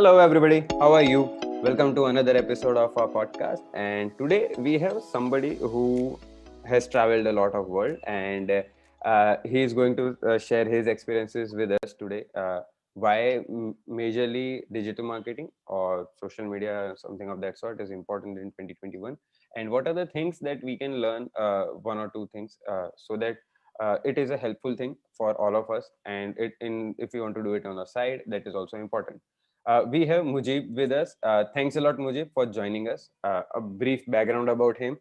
Hello, everybody. How are you? Welcome to another episode of our podcast. And today we have somebody who has traveled a lot of world, and he is going to share his experiences with us today. Why majorly digital marketing or social media, something of that sort, is important in 2021, and what are the things that we can learn, one or two things, so that it is a helpful thing for all of us. And if you want to do it on the side, that is also important. We have Mujib with us. Thanks a lot, Mujib, for joining us. A brief background about him.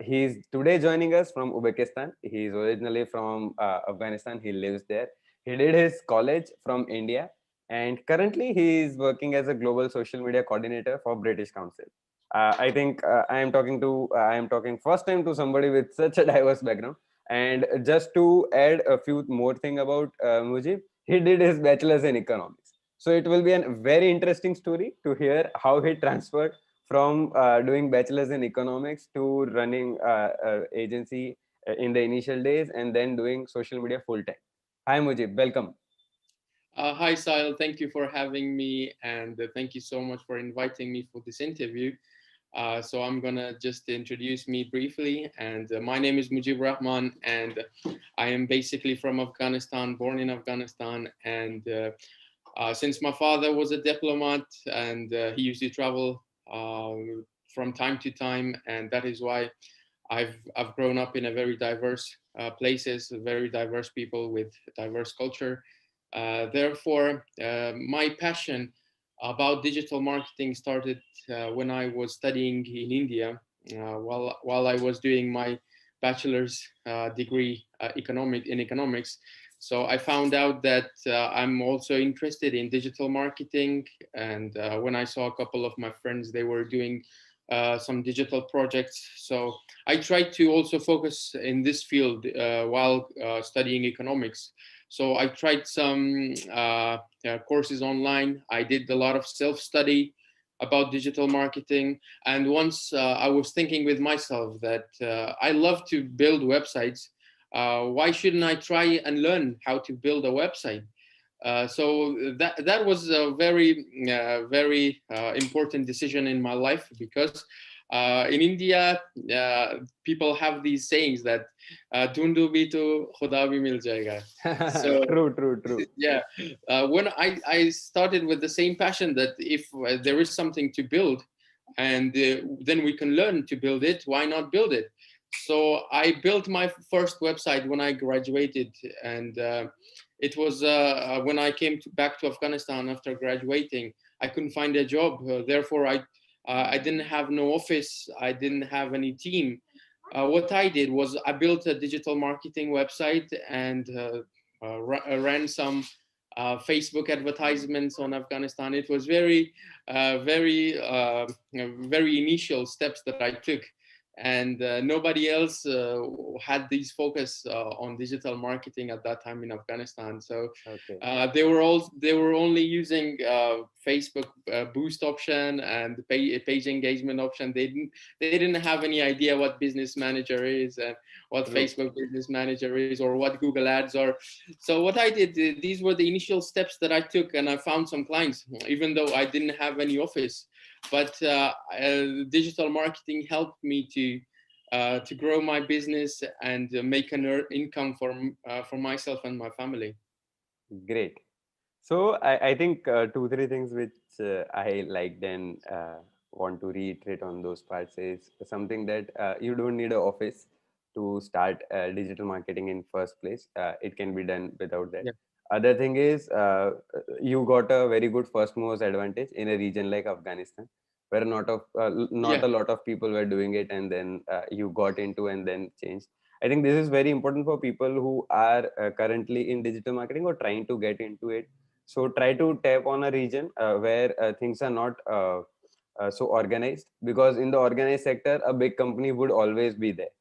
He's today joining us from Uzbekistan. He's originally from Afghanistan. He lives there. He did his college from India, and currently he is working as a global social media coordinator for British Council. I think I am talking first time to somebody with such a diverse background. And just to add a few more thing about Mujib, he did his bachelor's in economics. So it will be a very interesting story to hear how he transferred from doing bachelor's in economics to running agency in the initial days, and then doing social media full time. Hi Mujib, welcome. Hi, Sile. Thank you for having me, and thank you so much for inviting me for this interview. So I'm gonna just introduce me briefly, and my name is Mujib Rahman, and I am basically from Afghanistan, born in Afghanistan, and since my father was a diplomat and he used to travel from time to time, and that is why I've grown up in a very diverse places, very diverse people with diverse culture. Therefore, my passion about digital marketing started when I was studying in India, while I was doing my bachelor's degree in economics. So I found out that I'm also interested in digital marketing, and when I saw a couple of my friends, they were doing some digital projects. So I tried to also focus in this field while studying economics. So I tried some courses online. I did a lot of self-study about digital marketing. And once I was thinking with myself that I love to build websites. Why shouldn't I try and learn how to build a website? So that was a very important decision in my life, because in India people have these sayings that "Dhundu bhi to khuda bhi mil jayega." So True. yeah, when I started with the same passion that if there is something to build, and then we can learn to build it, why not build it? So I built my first website when I graduated, and it was when I came back to Afghanistan after graduating. I couldn't find a job, therefore I didn't have no office, I didn't have any team. What I did was I built a digital marketing website and ran some Facebook advertisements on Afghanistan. It was very initial steps that I took, and nobody else had these focus on digital marketing at that time in Afghanistan. So Okay. they were only using Facebook boost option and page engagement option. They didn't have any idea what business manager is and what True. Facebook business manager is or what Google ads are. So what I did, these were the initial steps that I took, and I found some clients even though I didn't have any office. But digital marketing helped me to grow my business and make an income for myself and my family. Great. So I think two, three things which I liked and want to reiterate on those parts is something that you don't need an office to start digital marketing in first place. It can be done without that. Yeah, Other thing is you got a very good first movers advantage in a region like Afghanistan, where not yeah, a lot of people were doing it, and then you got into and then changed. I think this is very important for people who are currently in digital marketing or trying to get into it. So try to tap on a region where things are not so organized, because in the organized sector a big company would always be there,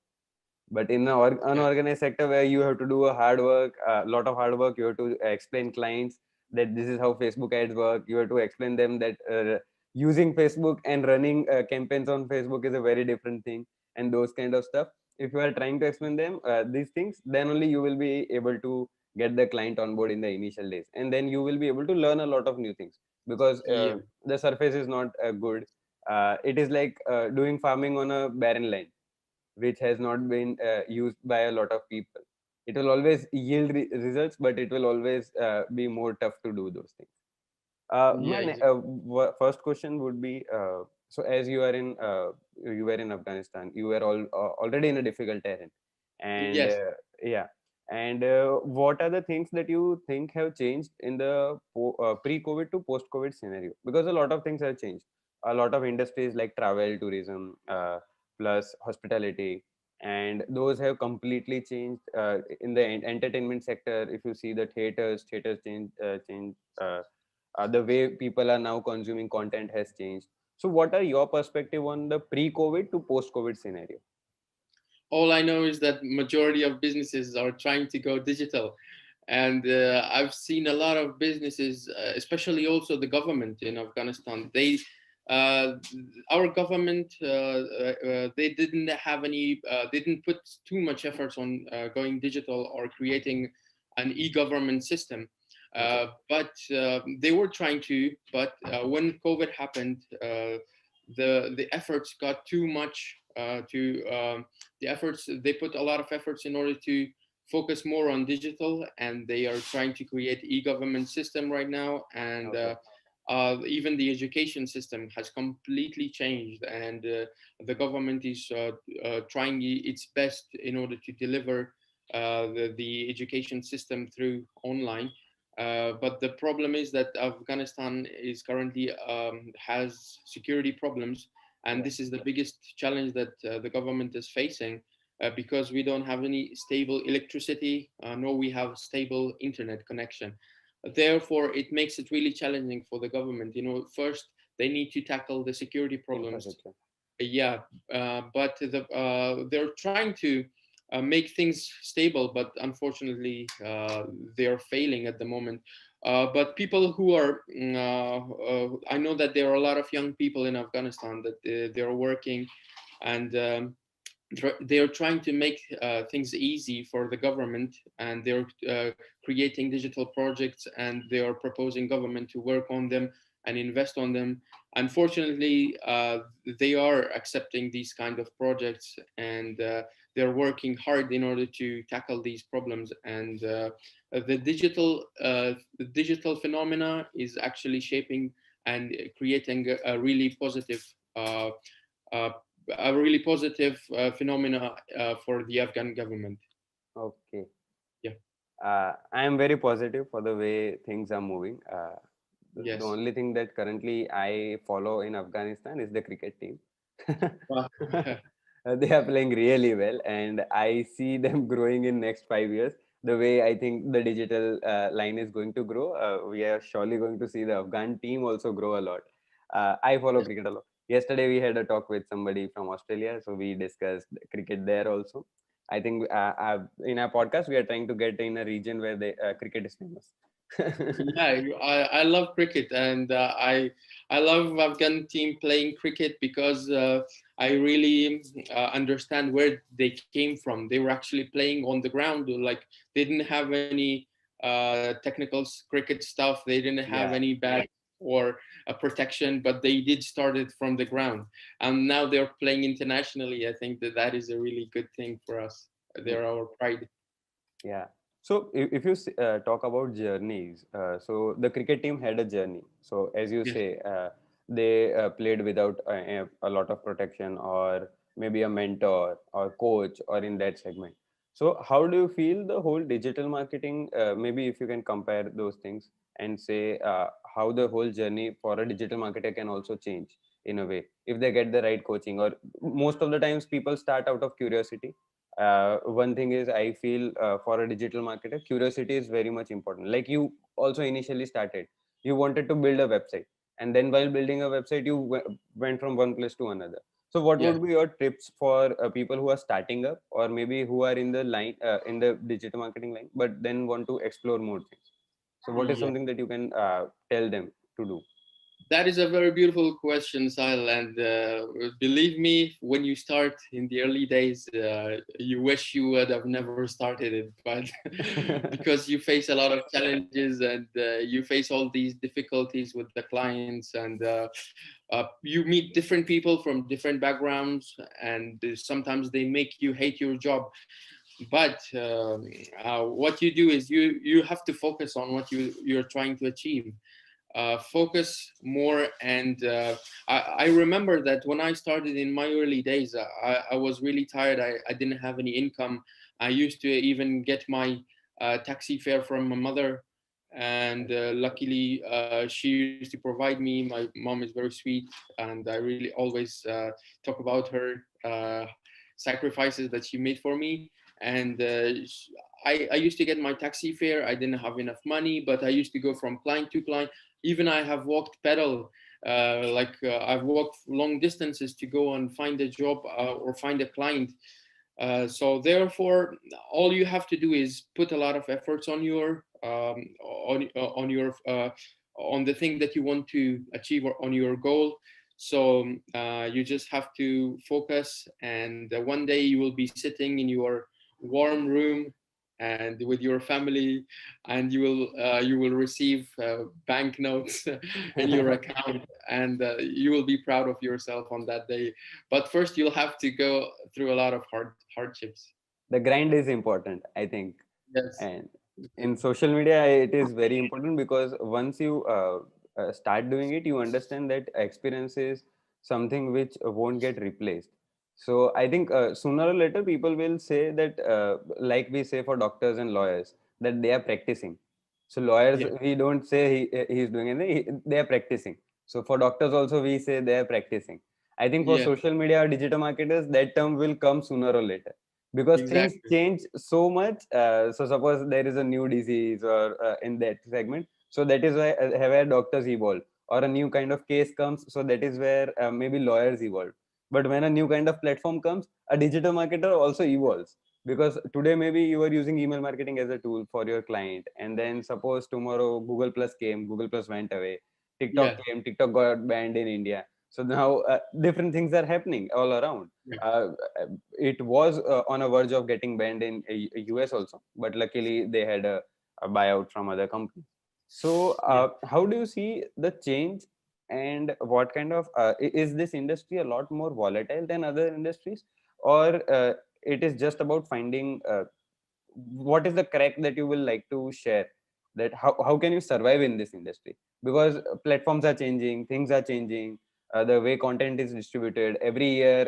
but in the yeah, unorganized sector where you have to do a hard work, a lot of hard work, you have to explain clients that this is how Facebook ads work. You have to explain them that using Facebook and running campaigns on Facebook is a very different thing, and those kind of stuff. If you are trying to explain them these things, then only you will be able to get the client on board in the initial days, and then you will be able to learn a lot of new things. because Yeah. the surface is not good. It is like doing farming on a barren land which has not been used by a lot of people. It will always yield results, but it will always be more tough to do those things. Yeah, First question would be, so as you were in Afghanistan, you were already in a difficult terrain, and yes. yeah, and what are the things that you think have changed in the pre-COVID to post-COVID scenario? Because a lot of things have changed. A lot of industries like travel, tourism, plus hospitality, and those have completely changed. In the entertainment sector, if you see the theaters change. The way people are now consuming content has changed. So what are your perspective on the pre-COVID to post-COVID scenario? All I know is that majority of businesses are trying to go digital, and I've seen a lot of businesses, especially also the government in Afghanistan. Uh, our government, they didn't have any, they didn't put too much efforts on going digital or creating an e-government system. Okay. But they were trying to. But when COVID happened, the efforts got too much to the efforts. They put a lot of efforts in order to focus more on digital, and they are trying to create e-government system right now. And Okay. even the education system has completely changed, and the government is trying its best in order to deliver the education system through online. But the problem is that Afghanistan is currently has security problems, and Yeah. this is the biggest challenge that the government is facing, because we don't have any stable electricity, nor we have stable internet connection. Therefore, it makes it really challenging for the government. First they need to tackle the security problems. Infrastructure. Yeah, but they're trying to make things stable, but unfortunately, they're failing at the moment. But people who are, I know that there are a lot of young people in Afghanistan that they're working, and they are trying to make things easy for the government, and they're creating digital projects, and they are proposing government to work on them and invest on them. Unfortunately, they are accepting these kind of projects, and they're working hard in order to tackle these problems. And the digital phenomena is actually shaping and creating a really positive uh, uh, phenomena for the Afghan government. Okay. Yeah. I am very positive for the way things are moving. The Yes. only thing that currently I follow in Afghanistan is the cricket team. Wow. They are playing really well, and I see them growing in next 5 years. The way I think the digital line is going to grow, we are surely going to see the Afghan team also grow a lot. I follow Yes. cricket a lot. Yesterday we had a talk with somebody from Australia, so we discussed cricket there also. I think in our podcast we are trying to get in a region where the cricket is famous. Yeah, I love cricket, and I love Afghan team playing cricket, because I really understand where they came from. They were actually playing on the ground, like they didn't have any technical cricket stuff. They didn't have Yeah, any bat or a protection, but they did start it from the ground, and now they're playing internationally. I think that that is a really good thing for us. They're our pride. yeah. So if you talk about journeys, so the cricket team had a journey. So as you Yes. say, they played without a lot of protection, or maybe a mentor or coach, or in that segment. So how do you feel the whole digital marketing? Maybe if you can compare those things and say how the whole journey for a digital marketer can also change in a way if they get the right coaching. Or most of the times people start out of curiosity. One thing is I feel for a digital marketer curiosity is very much important. Like you also initially started, you wanted to build a website, and then while building a website you went from one place to another. So what Yes. would be your tips for people who are starting up, or maybe who are in the line in the digital marketing line but then want to explore more things? So what is Yeah. something that you can tell them to do? That is a very beautiful question, Sahil. And believe me, when you start in the early days, you wish you would have never started it. But because you face a lot of challenges and you face all these difficulties with the clients, and you meet different people from different backgrounds, and sometimes they make you hate your job. But what you do is you have to focus on what you're trying to achieve. Focus more. And I remember that when I started in my early days, I was really tired. I didn't have any income. I used to even get my taxi fare from my mother, and luckily she used to provide me. My mom is very sweet, and I really always talk about her sacrifices that she made for me. And I used to get my taxi fare. I didn't have enough money, but I used to go from client to client. Even I have walked pedal, I've walked long distances to go and find a job or find a client. So therefore, all you have to do is put a lot of efforts on your on your on the thing that you want to achieve, or on your goal. So you just have to focus, and one day you will be sitting in your warm room and with your family, and you will receive banknotes in your account, and you will be proud of yourself on that day. But first, you'll have to go through a lot of hardships. The grind is important, I think. Yes. And in social media, it is very important because once you start doing it, you understand that experience is something which won't get replaced. So I think sooner or later people will say that, like we say for doctors and lawyers, that they are practicing. So lawyers, Yeah. we don't say he is doing anything, they are practicing. So for doctors also, we say they are practicing. I think for Yeah. social media or digital marketers, that term will come sooner or later, because things Exactly. change so much. So suppose there is a new disease or in that segment, so that is where doctors evolve, or a new kind of case comes, so that is where maybe lawyers evolve. But when a new kind of platform comes, a digital marketer also evolves, because today maybe you are using email marketing as a tool for your client, and then suppose tomorrow Google Plus came, Google Plus went away, TikTok Yeah. came, TikTok got banned in India. So now different things are happening all around. Yeah. uh, it was on a verge of getting banned in US also, but luckily they had a buyout from other companies. So Yeah. how do you see the change, and what kind of is this industry a lot more volatile than other industries, or it is just about finding what is the crack that you will like to share, that how can you survive in this industry, because platforms are changing, things are changing, the way content is distributed every year.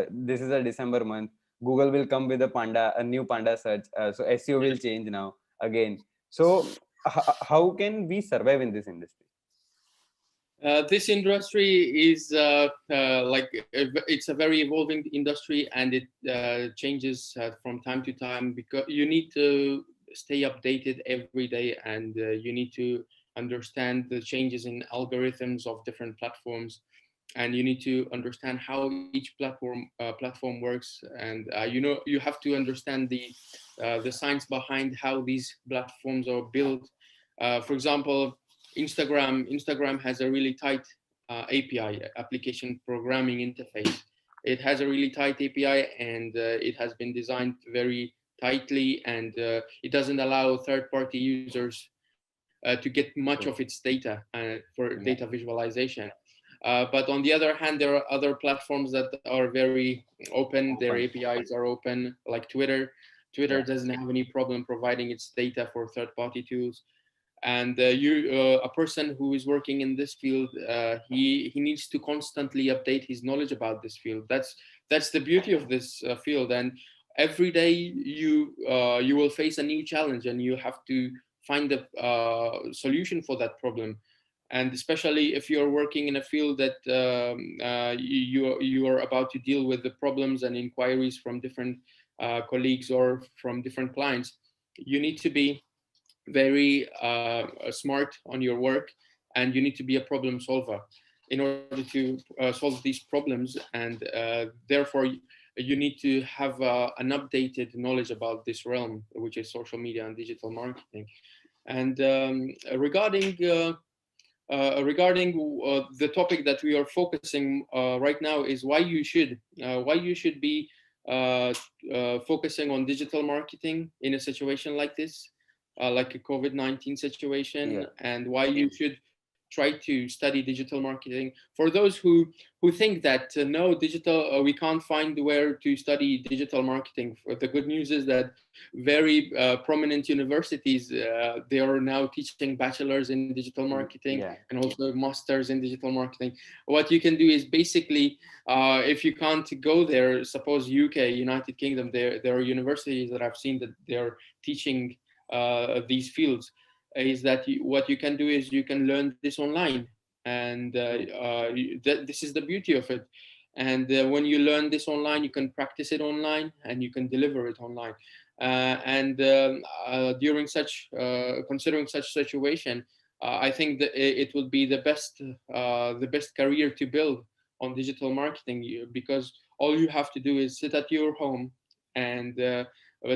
This is a December month, Google will come with a new panda search, so SEO will change now again. So how can we survive in this industry? This industry is it's a very evolving industry, and it changes from time to time, because you need to stay updated every day, and you need to understand the changes in algorithms of different platforms, and you need to understand how each platform works. And you have to understand the science behind how these platforms are built. For example, Instagram has a really tight API, application programming interface. It has a really tight API, and it has been designed very tightly, and it doesn't allow third-party users to get much of its data for data Yeah. visualization. But on the other hand, there are other platforms that are very open. Their Open. APIs are open, like Twitter. Twitter Yeah. doesn't have any problem providing its data for third-party tools. And a person who is working in this field, he needs to constantly update his knowledge about this field. That's the beauty of this field. And every day you will face a new challenge, and you have to find a solution for that problem. And especially if you're working in a field that you are about to deal with the problems and inquiries from different colleagues or from different clients, you need to be very smart on your work, and you need to be a problem solver in order to solve these problems. And therefore, you need to have an updated knowledge about this realm, which is social media and digital marketing. And regarding regarding the topic that we are focusing right now is why you should be uh, focusing on digital marketing in a situation like this, like a COVID-19 situation, Yeah. and why you should try to study digital marketing. For those who think that no digital, we can't find where to study digital marketing. The good news is that very prominent universities, they are now teaching bachelors in digital marketing Yeah. and also masters in digital marketing. What you can do is basically, if you can't go there, suppose UK, United Kingdom, there are universities that I've seen that they're teaching these fields. Is that what you can do is you can learn this online, and True. this is the beauty of it. And when you learn this online, you can practice it online and you can deliver it online. And during such considering such situation, I think that it would be the best career to build on digital marketing, because all you have to do is sit at your home and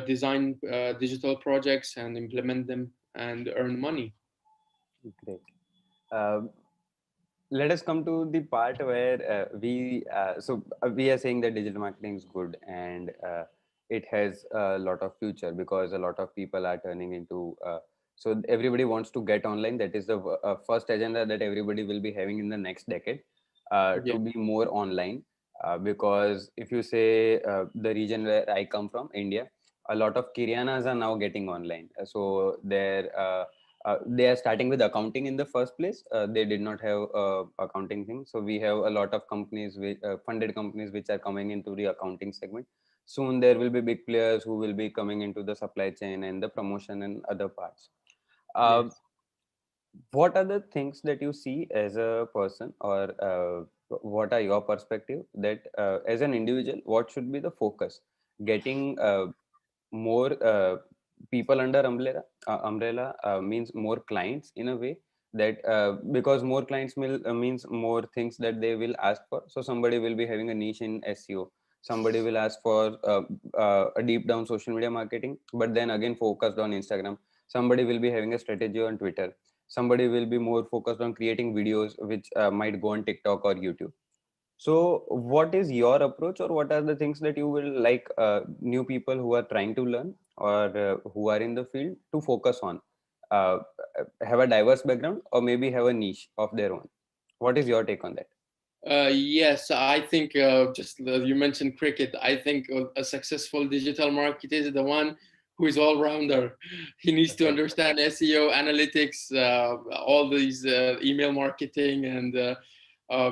design digital projects and implement them and earn money. Great. Um, Let us come to the part where we are saying that digital marketing is good, and it has a lot of future because a lot of people are turning into so everybody wants to get online. That is the first agenda that everybody will be having in the next decade, Yeah. to be more online. Because if you say the region where I come from, India, a lot of kiryanas are now getting online. So they are starting with accounting in the first place. They did not have accounting thing, so we have a lot of companies, funded companies, which are coming into the accounting segment. Soon there will be big players who will be coming into the supply chain and the promotion and other parts. uh, Yes. what are the things that you see as a person, or what are your perspective that as an individual, what should be the focus? Getting more people under umbrella means more clients in a way, that because more clients means more things that they will ask for. So somebody will be having a niche in SEO, somebody will ask for a deep down social media marketing, but then again focused on Instagram. Somebody will be having a strategy on Twitter, somebody will be more focused on creating videos which might go on TikTok or YouTube. So, what is your approach, or what are the things that you will like new people who are trying to learn, or who are in the field to focus on? Uh, have a diverse background, or maybe have a niche of their own. What is your take on that? Yes, I think just you mentioned cricket. I think a successful digital marketer is the one who is all rounder. He needs to Okay. understand SEO, analytics, all these email marketing, and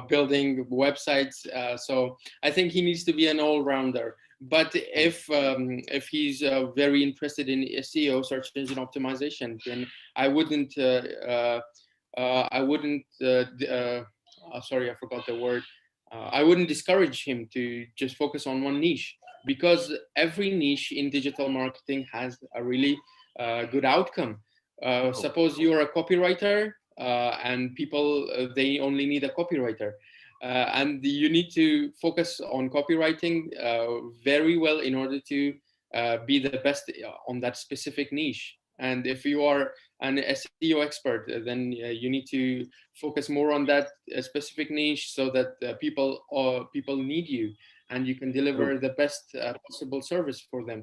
building websites. So I think he needs to be an all rounder. But Hmm. if he's very interested in SEO, search engine optimization, then I wouldn't. I wouldn't. Sorry, I forgot the word. I wouldn't discourage him to just focus on one niche, because every niche in digital marketing has a really good outcome. Oh, Suppose you're a copywriter, and people they only need a copywriter. And you need to focus on copywriting very well in order to be the best on that specific niche. And if you are an SEO expert, then you need to focus more on that specific niche, so that people need you, and you can true. deliver the best possible service for them.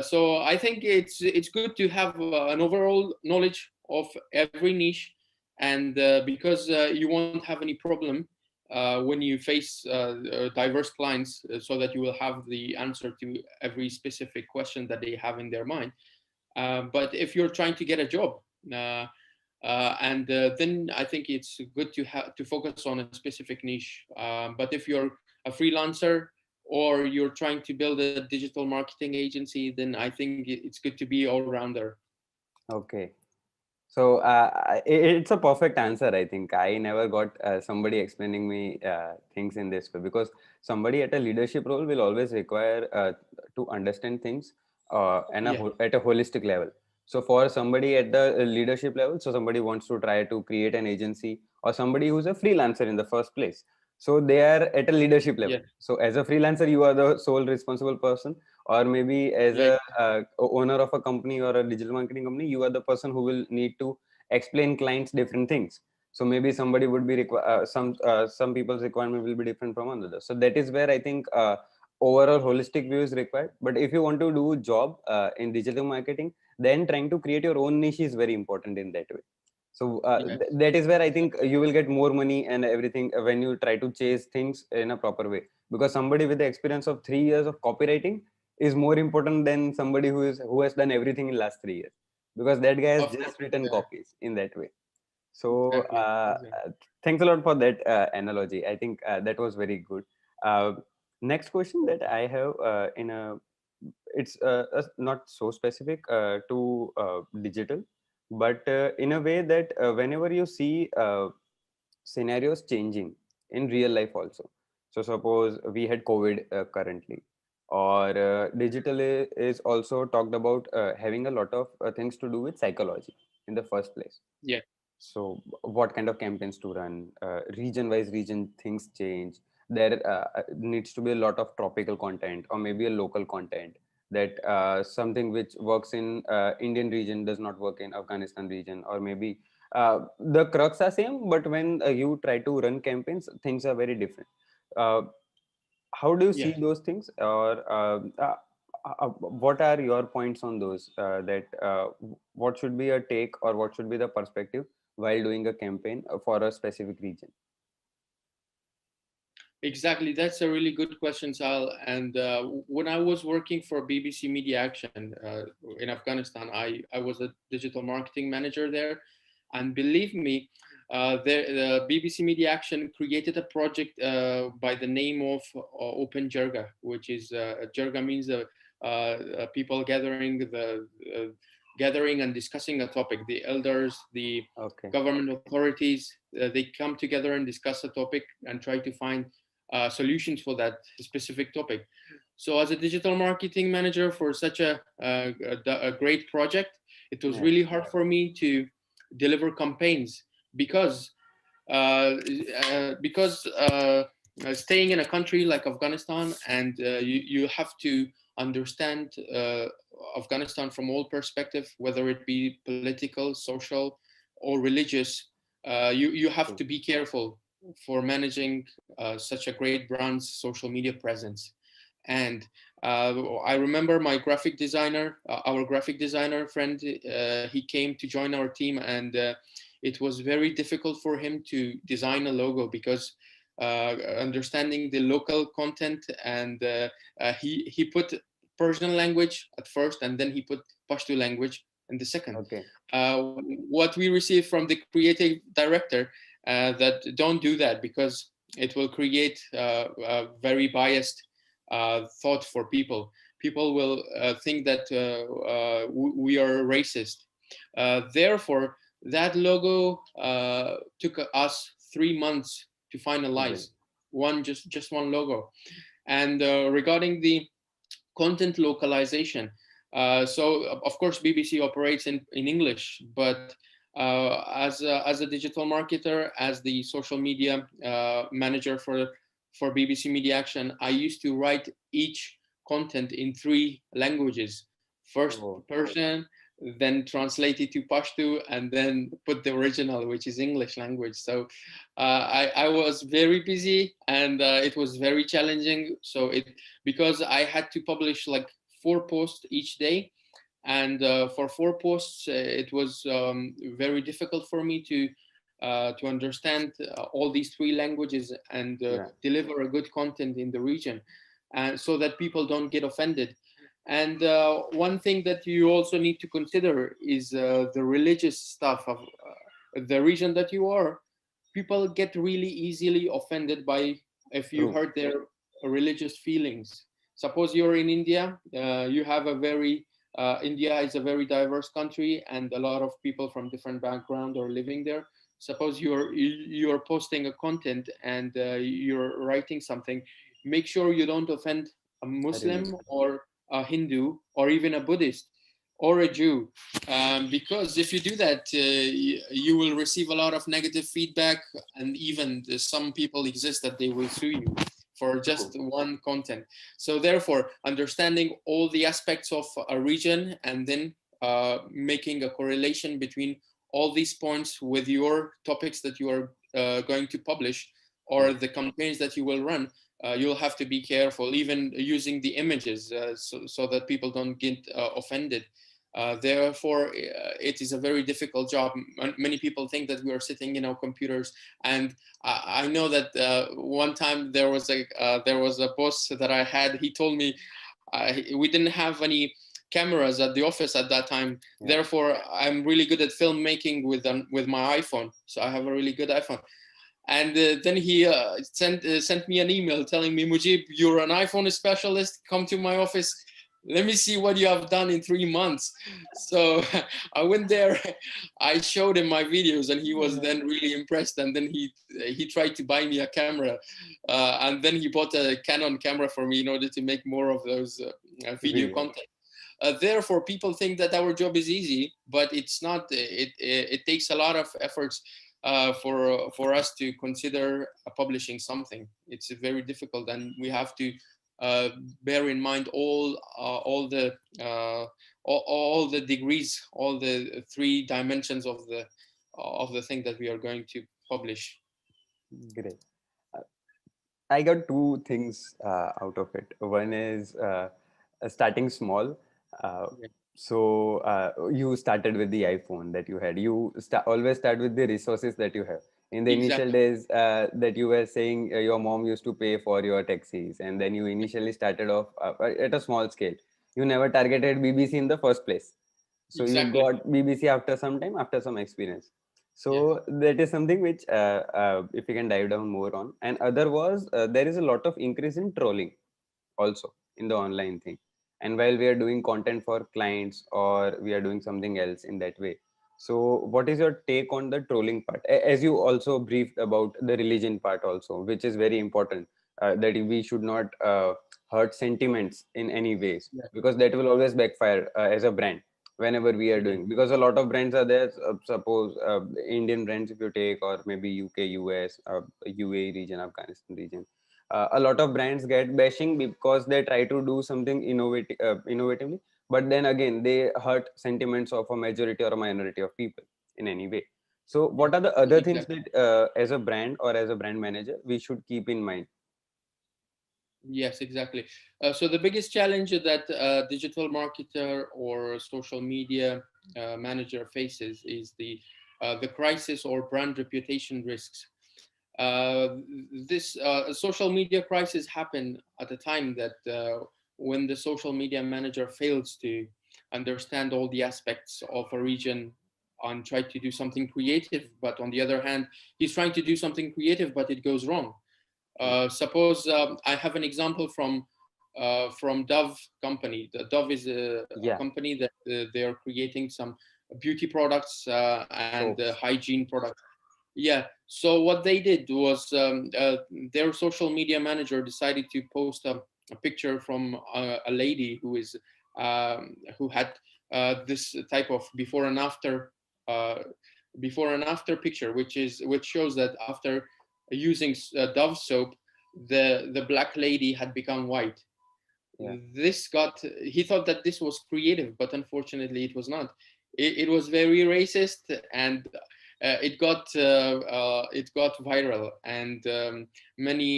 So I think it's good to have an overall knowledge of every niche, and because you won't have any problem when you face diverse clients, so that you will have the answer to every specific question that they have in their mind. But if you're trying to get a job, uh, and then I think it's good to have to focus on a specific niche. But if you're a freelancer, or you're trying to build a digital marketing agency, then I think it's good to be all rounder. Okay. So it's a perfect answer. I think I never got somebody explaining me things in this way, because somebody at a leadership role will always require to understand things Yeah, at a holistic level. So for somebody at the leadership level, so somebody wants to try to create an agency, or somebody who's a freelancer in the first place. So they are at a leadership level. yeah, So as a freelancer, you are the sole responsible person, or maybe as yeah, a owner of a company or a digital marketing company, you are the person who will need to explain clients different things. So maybe somebody would be some people's requirement will be different from another. So that is where I think overall holistic view is required. But if you want to do job in digital marketing, then trying to create your own niche is very important in that way. So Yes, that is where I think you will get more money and everything when you try to chase things in a proper way. Because somebody with the experience of 3 years of copywriting is more important than somebody who has done everything in last 3 years, because that guy has of course. just written Yeah, copies in that way. So exactly. Exactly. thanks a lot for that analogy. I think that was very good. Uh, Next question that I have in a it's not so specific to digital, but in a way that whenever you see scenarios changing in real life also. So suppose we had COVID currently, or digital is also talked about having a lot of things to do with psychology in the first place. Yeah, So what kind of campaigns to run, region wise region things change. There needs to be a lot of tropical content or maybe a local content, that something which works in Indian region does not work in Afghanistan region, or maybe the crux are same, but when you try to run campaigns, things are very different. uh, how do you yeah. see those things, or what are your points on those, that what should be a take or what should be the perspective while doing a campaign for a specific region? Exactly. That's a really good question, Sal. And when I was working for BBC Media Action in Afghanistan, I was a digital marketing manager there. And believe me, the BBC Media Action created a project by the name of Open Jirga, which is Jirga means people gathering and discussing a topic. The elders, the Okay. government authorities, they come together and discuss a topic and try to find solutions for that specific topic. So, as a digital marketing manager for such a great project, it was Yeah. really hard for me to deliver campaigns because uh, staying in a country like Afghanistan, and you have to understand Afghanistan from all perspective, whether it be political, social, or religious. You have True. to be careful for managing such a great brand's social media presence. And I remember my graphic designer, our graphic designer friend, he came to join our team, and it was very difficult for him to design a logo because understanding the local content, and he put Persian language at first, and then he put Pashto language in the second. Okay. What we received from the creative director, that don't do that because it will create very biased thought for people. People will think that we are racist. Therefore, that logo took us 3 months to To build. finalize just one logo. And regarding the content localization, so of course BBC operates in English, but as a digital marketer, as the social media manager for BBC Media Action, I used to write each content in three languages: first Oh, Persian, then translate it to Pashto, and then put the original, which is English language. So I was very busy, and it was very challenging. So it because I had to publish like 4 posts each day, and for 4 posts, it was very difficult for me to understand all these three languages and yeah. deliver a good content in the region, and so that people don't get offended. And one thing that you also need to consider is the religious stuff of the region that you are. People get really easily offended by if you True. hurt their religious feelings. Suppose you're in India, you have a very India is a very diverse country, and a lot of people from different background are living there. Suppose you're posting a content and you're writing something. Make sure you don't offend a A Muslim religion. or a Hindu or even a Buddhist or a Jew, because if you do that, you will receive a lot of negative feedback, and even some people exist that they will sue you for just True. one content. So therefore, understanding all the aspects of a region and then making a correlation between all these points with your topics that you are going to publish, Yeah. or the campaigns that you will run. You'll have to be careful, even using the images, so that people don't get offended. Therefore, it is a very difficult job. Many people think that we are sitting in our computers, and I know that one time there was a boss that I had. He told me we didn't have any cameras at the office at that time. Yeah. Therefore, I'm really good at filmmaking with my iPhone. So I have a really good iPhone. And then he sent me an email telling me, Mujib, you're an iPhone specialist. Come to my office. Let me see what you have done in 3 months. So I went there. I showed him my videos, and he was then really impressed. And then he tried to buy me a camera, and then he bought a Canon camera for me in order to make more of those video Video. content. Therefore, people think that our job is easy, but it's not. It takes a lot of efforts for us to consider publishing something. It's very difficult, and we have to uh, bear in mind all the degrees, all the three dimensions of the thing that we are going to publish. Great. I got two things out of it. One is starting small. Uh, Yeah, you started with the iPhone that you had. Always start with the resources that you have. In the initial exactly. days, that you were saying your mom used to pay for your taxis, and then you initially started off at a small scale. You never targeted BBC in the first place, so you Exactly. got BBC after some time, after some experience. Yeah. So that is something which if you can dive down more on. And other was there is a lot of increase in trolling also in the online thing. And while we are doing content for clients or we are doing something else in that way, so what is your take on the trolling part? As you also briefed about the religion part also, which is very important, that we should not hurt sentiments in any ways, Yeah. because that will always backfire as a brand whenever we are Yeah. doing, because a lot of brands are there. Suppose Indian brands, if you take, or maybe UK, US, UAE region, Afghanistan region, a lot of brands get bashing because they try to do something innovatively, but then again they hurt sentiments of a majority or a minority of people in any way. So Yeah. what are the other things Exactly. that as a brand or as a brand manager we should keep in mind? Yes, exactly. So the biggest challenge that a digital marketer or social media manager faces is the crisis or brand reputation risks. Uh, this social media crisis happened at a time that when the social media manager fails to understand all the aspects of a region and try to do something creative, but on the other hand, he's trying to do something creative, but it goes wrong. Yeah. Suppose I have an example from Dove company. The Dove is a Yeah. company that they are creating some beauty products and Soaps. hygiene products. Yeah. So what they did was their social media manager decided to post a picture from a lady who had this type of uh, before and after picture, which shows that after using Dove soap, the black lady had become white. Yeah. This got He thought that this was creative, but unfortunately it was not. It was very racist, and it got viral, and many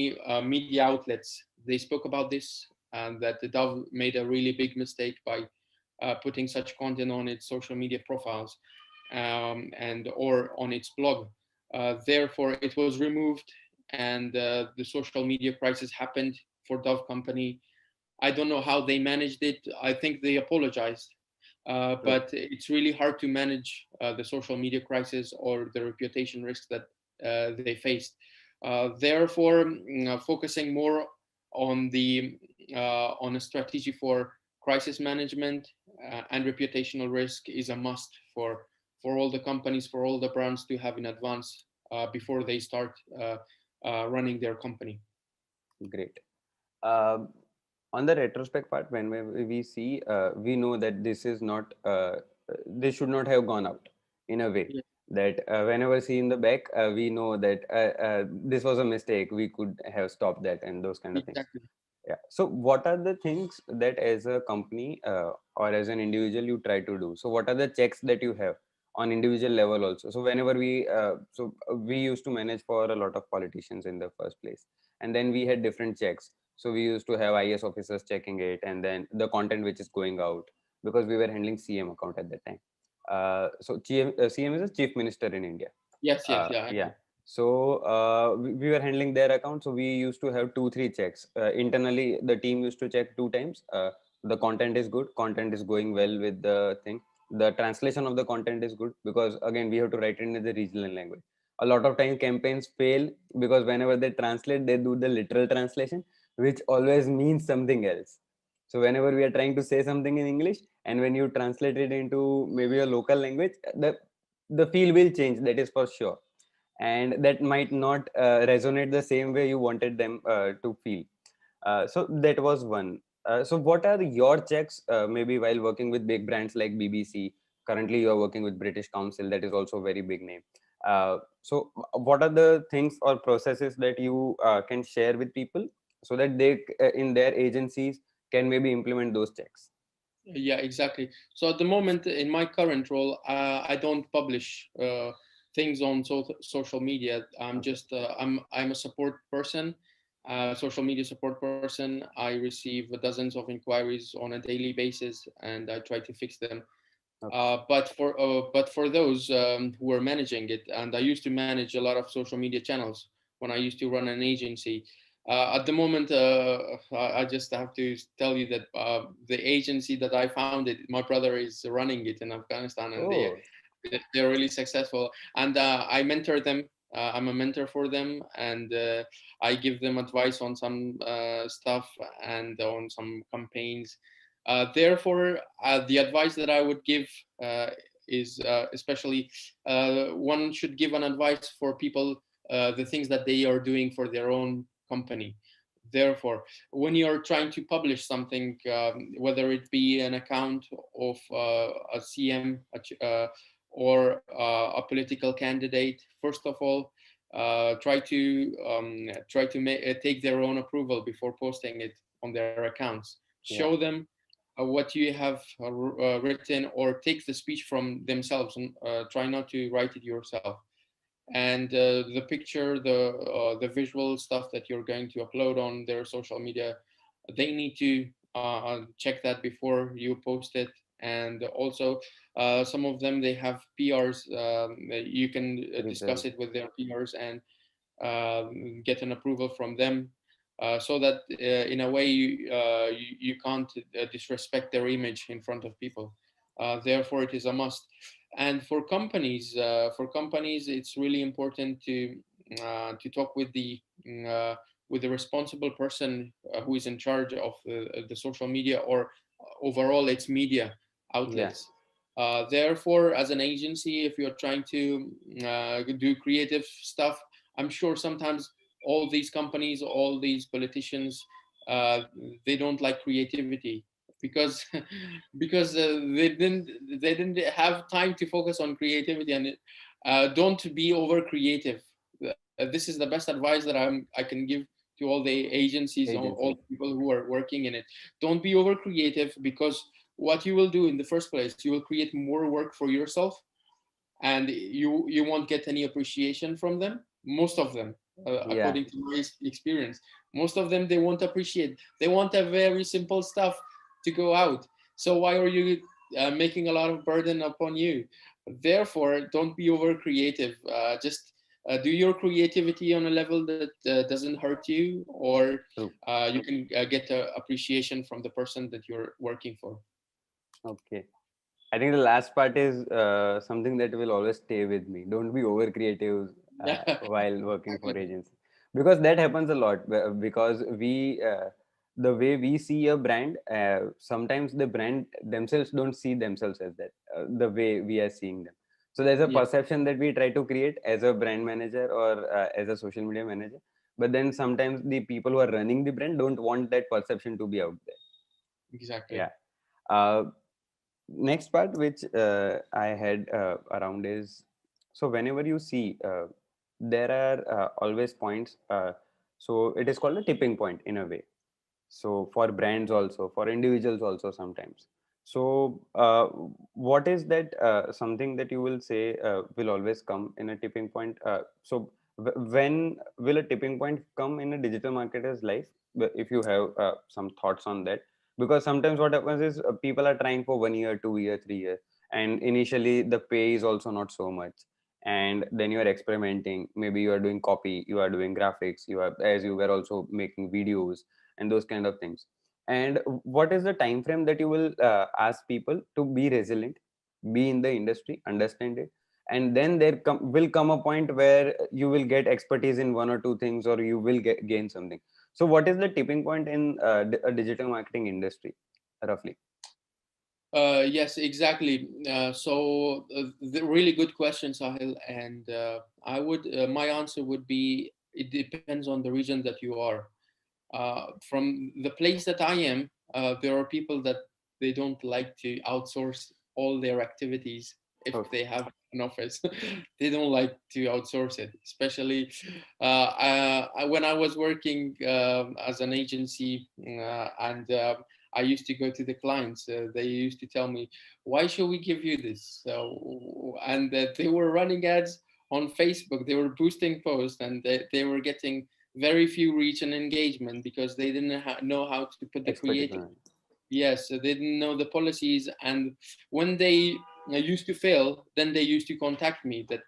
media outlets, they spoke about this, and that the Dove made a really big mistake by putting such content on its social media profiles, and or on its blog. Therefore, it was removed, and the social media crisis happened for Dove company. I don't know how they managed it. I think they apologized, True. but it's really hard to manage the social media crisis or the reputation risks that they faced. Therefore, focusing more on the on a strategy for crisis management and reputational risk is a must for all the companies, for all the brands to have in advance before they start running their company. Great. Um on the retrospect part, when we see, we know that this is not, this should not have gone out in a way, Yeah, that whenever see in the back, we know that this was a mistake, we could have stopped that and those kind of things. exactly. Yeah. So what are the things that as a company or as an individual you try to do? So what are the checks that you have on individual level also. So whenever we used to manage for a lot of politicians in the first place, and then we had different checks. So we used to have IS officers checking it, and then the content which is going out, because we were handling CM account at that time. CM is a chief minister in India. Yes, yes, yeah. I Yeah. know. So we were handling their account. So we used to have two, three checks. Internally, the team used to check two times. The content is good. Content is going well with the thing. The translation of the content is good, because again we have to write it in the regional language. A lot of time campaigns fail because whenever they translate, they do the literal translation, which always means something else. So whenever we are trying to say something in English, and when you translate it into maybe a local language, the feel will change. That is for sure, and that might not resonate the same way you wanted them to feel. So that was one. So what are your checks, maybe while working with big brands like BBC? Currently you are working with British Council, that is also a very big name. What are the things or processes that you can share with people, so that they in their agencies can maybe implement those checks? Yeah, exactly. So at the moment, in my current role, I don't publish things on social media. Okay. I'm a support person, social media support person. I receive dozens of inquiries on a daily basis, and I try to fix them. Okay. But for those who are managing it, and I used to manage a lot of social media channels when I used to run an agency. At the moment, I just have to tell you that the agency that I founded, my brother is running it in Afghanistan, and Oh, they're really successful. And I mentor them. I'm a mentor for them, and I give them advice on some stuff and on some campaigns. Therefore, the advice that I would give is especially one should give an advice for people, the things that they are doing for their own company. Therefore, when you're trying to publish something, whether it be an account of a CM or a political candidate, first of all, try to take their own approval before posting it on their accounts. Show yeah, them what you have written, or take the speech from themselves, and try not to write it yourself. And the picture, the visual stuff that you're going to upload on their social media, they need to check that before you post it. And also, some of them, they have PRs. You can discuss result. it with their PRs and get an approval from them, so that in a way you can't disrespect their image in front of people. Therefore, it is a must. And for companies, it's really important to talk with the responsible person who is in charge of the social media, or overall its media Yeah, outlets. Therefore, as an agency, if you're trying to do creative stuff, I'm sure sometimes all these companies, all these politicians, uh, they don't like creativity, because because they didn't have time to focus on creativity. And don't be over creative. This is the best advice that I can give to all the agencies, all agencies. the people who are working in it. Don't be over creative, because what you will do in the first place, you will create more work for yourself, and you won't get any appreciation from them. Most of them, Yeah, according to my experience, most of them, they won't appreciate. They want a very simple stuff to go out. So why are you making a lot of burden upon you? Therefore, don't be over creative. Just do your creativity on a level that doesn't hurt you, or true. you can get appreciation from the person that you're working for. Okay. I think the last part is something that will always stay with me. Don't be over creative Yeah. while working for agency, because that happens a lot. Because the way we see a brand, sometimes the brand themselves don't see themselves as that, the way we are seeing them. So there's a Yeah, perception that we try to create as a brand manager or as a social media manager. But then sometimes the people who are running the brand don't want that perception to be out there. exactly. Yeah. Uh, Next part which I had around is, so whenever you see there are always points, so it is called a tipping point in a way. So for brands also, for individuals also sometimes. So, what is that something that you will say will always come in a tipping point? When will a tipping point come in a digital marketer's life? If you have some thoughts on that, because sometimes what happens is people are trying for 1 year, 2 year, 3 year, and initially the pay is also not so much, and then you are experimenting. Maybe you are doing copy, you are doing graphics, you are, as you were also making videos and those kind of things. And what is the time frame that you will ask people to be resilient, be in the industry, understand it, and then will come a point where you will get expertise in one or two things, or you will gain something. So what is the tipping point in a digital marketing industry, roughly? Yes, exactly. The really good question, Sahil, and my answer would be it depends on the region that you are. From the place that I am, there are people that they don't like to outsource all their activities if Okay. they have an office. They don't like to outsource it, especially when I was working as an agency, and I used to go to the clients. They used to tell me, "Why should we give you this?" And they were running ads on Facebook. They were boosting posts, and they were getting very few reach and engagement because they didn't know how to put the Expertise creative. on it. Yes, so they didn't know the policies, and when they used to fail, then they used to contact me that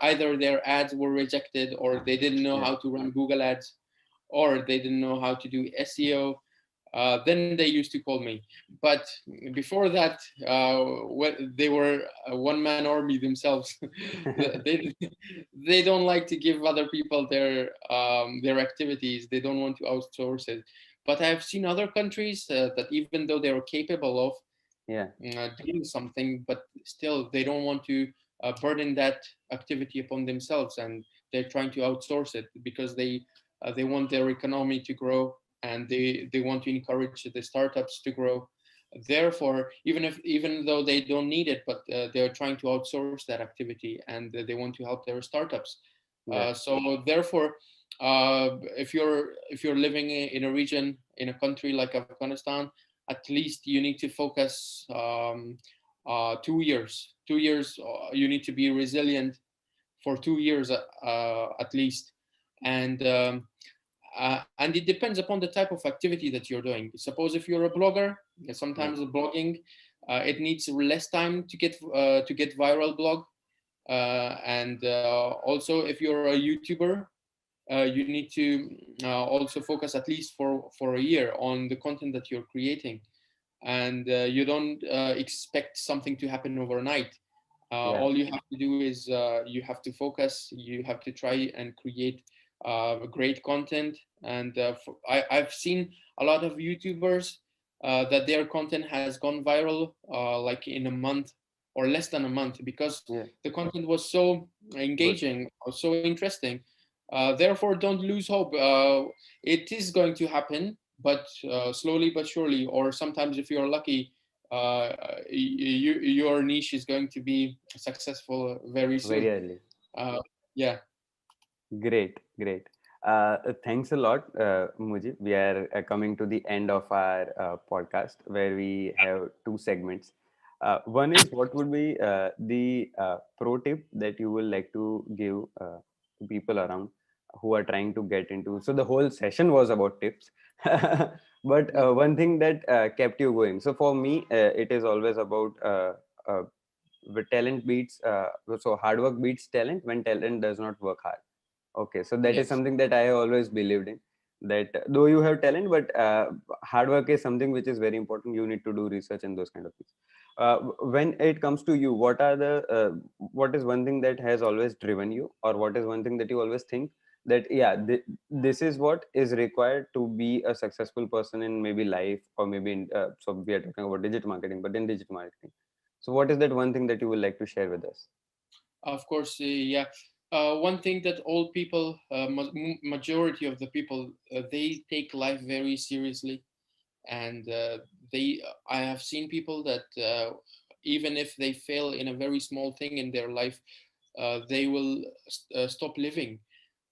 either their ads were rejected, or they didn't know Yeah. how to run Google ads, or they didn't know how to do SEO. Then they used to call me. But before that, they were a one-man army themselves. they they don't like to give other people their activities. They don't want to outsource it. But I've seen other countries that even though they're capable of Yeah. doing something, but still they don't want to burden that activity upon themselves, and they're trying to outsource it because they want their economy to grow, and they want to encourage the startups to grow. Therefore, even though they don't need it, but they're trying to outsource that activity, and they want to help their startups. Yeah. So therefore, if you're living in a region, in a country like Afghanistan, at least you need to focus 2 years. 2 years, you need to be resilient for 2 years at least, and and it depends upon the type of activity that you're doing. Suppose if you're a blogger, Yeah. sometimes the blogging it needs less time to get viral blog, and also if you're a YouTuber, you need to also focus at least for a year on the content that you're creating, and you don't expect something to happen overnight. Yeah. All you have to do is you have to focus, you have to try and create great content. And I've seen a lot of YouTubers that their content has gone viral like in a month or less than a month, because Yeah. the content was so Good. engaging or so interesting. Therefore, don't lose hope. It is going to happen, but slowly but surely, or sometimes if you're lucky, your niche is going to be successful very Very soon. early. Uh, yeah, Great, great. Thanks a lot, Mujib. We are coming to the end of our podcast where we have two segments. One is what would be the pro tip that you will like to give to people around who are trying to get into. So the whole session was about tips, but one thing that kept you going. So for me, it is always about uh, talent beats. So hard work beats talent when talent does not work hard. Okay, so that is yes, something that I have always believed in. That though you have talent, but hard work is something which is very important. You need to do research and those kind of things. When it comes to you, what is one thing that has always driven you, or what is one thing that you always think that this is what is required to be a successful person in maybe life, or maybe in, so we are talking about digital marketing, but in digital marketing. So what is that one thing that you would like to share with us? of course. Yeah. One thing that all people, majority of the people, they take life very seriously, and they. I have seen people that even if they fail in a very small thing in their life, they will stop living.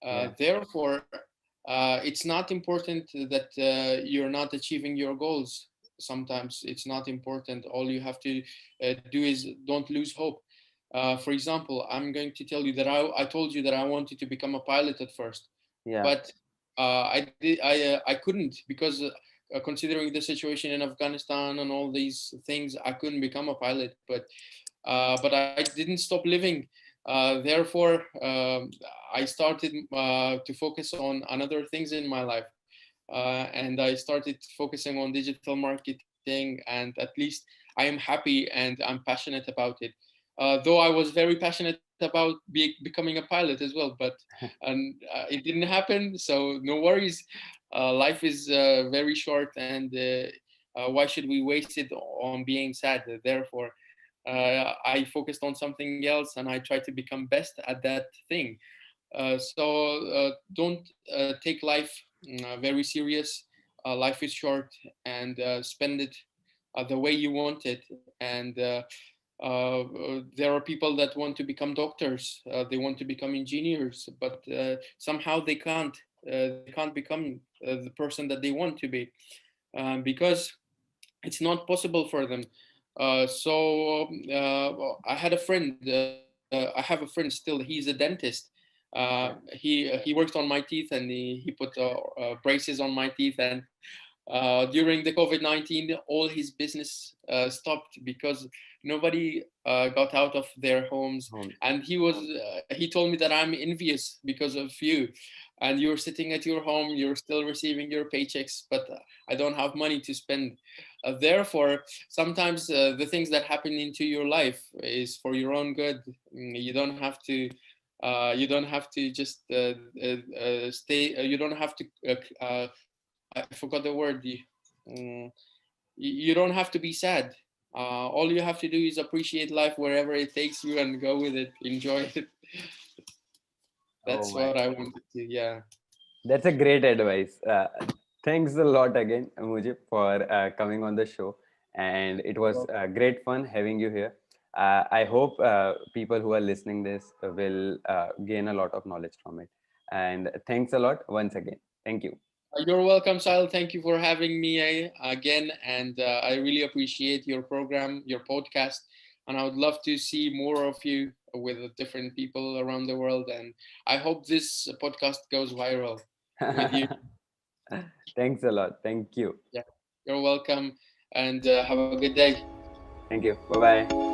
Yeah. Therefore, it's not important that you're not achieving your goals. sometimes it's not important. All you have to do is don't lose hope. For example, I'm going to tell you that I told you that I wanted to become a pilot at first, Yeah. but I couldn't because considering the situation in Afghanistan and all these things, I couldn't become a pilot. But I didn't stop living. Therefore, I started to focus on another things in my life, and I started focusing on digital marketing. And at least I am happy and I'm passionate about it. Though I was very passionate about becoming a pilot as well, but it didn't happen. So no worries. Life is very short, and why should we waste it on being sad? Therefore, I focused on something else, and I tried to become best at that thing. So don't take life very serious. Life is short, and spend it the way you want it. And there are people that want to become doctors. They want to become engineers, but somehow they can't. They can't become the person that they want to be because it's not possible for them. I had a friend. I have a friend still. He's a dentist. He worked on my teeth, and he put braces on my teeth. And during the COVID-19, all his business stopped because nobody got out of their homes. Home. And he told me that I'm envious because of you, and you're sitting at your home, you're still receiving your paychecks, but I don't have money to spend. Therefore, sometimes the things that happen into your life is for your own good. You don't have to. You don't have to just stay. You don't have to. I forgot the word. Mm, you don't have to be sad. All you have to do is appreciate life wherever it takes you and go with it. Enjoy it. Oh That's my. what I wanted to. Yeah. That's a great advice. Thanks a lot again, Mujib, for coming on the show. And it was great fun having you here. I hope people who are listening this will gain a lot of knowledge from it. And thanks a lot once again. Thank you. You're welcome, Sal. Thank you for having me again. And I really appreciate your program, your podcast. And I would love to see more of you with different people around the world. And I hope this podcast goes viral with you. Thanks a lot. Thank you. Yeah, you're welcome. And have a good day. Thank you. Bye bye.